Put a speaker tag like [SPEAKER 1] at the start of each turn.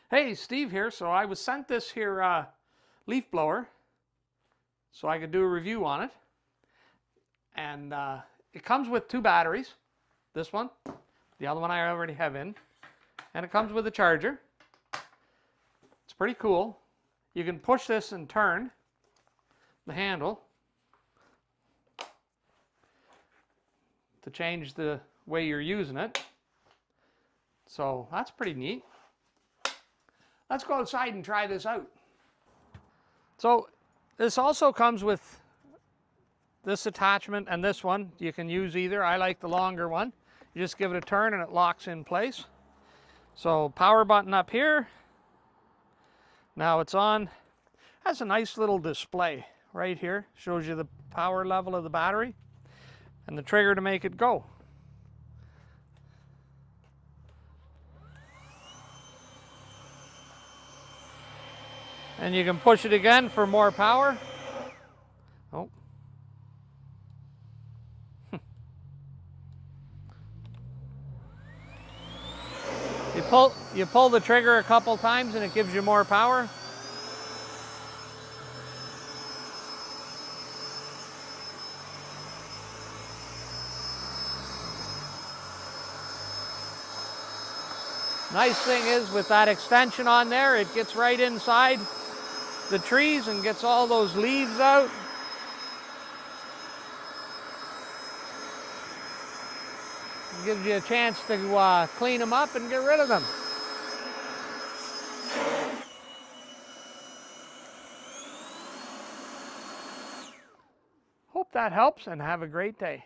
[SPEAKER 1] Hey, Steve here. So I was sent this here leaf blower so I could do a review on it. And it comes with 2 batteries. This one, the other one I already have in. And it comes with a charger. It's pretty cool. You can push this and turn the handle to change the way you're using it. So that's pretty neat. Let's go outside and try this out. So this also comes with this attachment and this one. You can use either. I like the longer one. You just give it a turn and it locks in place. So power button up here. Now it's on. Has a nice little display right here. Shows you the power level of the battery and the trigger to make it go. And you can push it again for more power. Oh. You pull the trigger a couple times and it gives you more power. Nice thing is with that extension on there, it gets right inside the trees and gets all those leaves out. It gives you a chance to clean them up and get rid of them. Hope that helps and have a great day.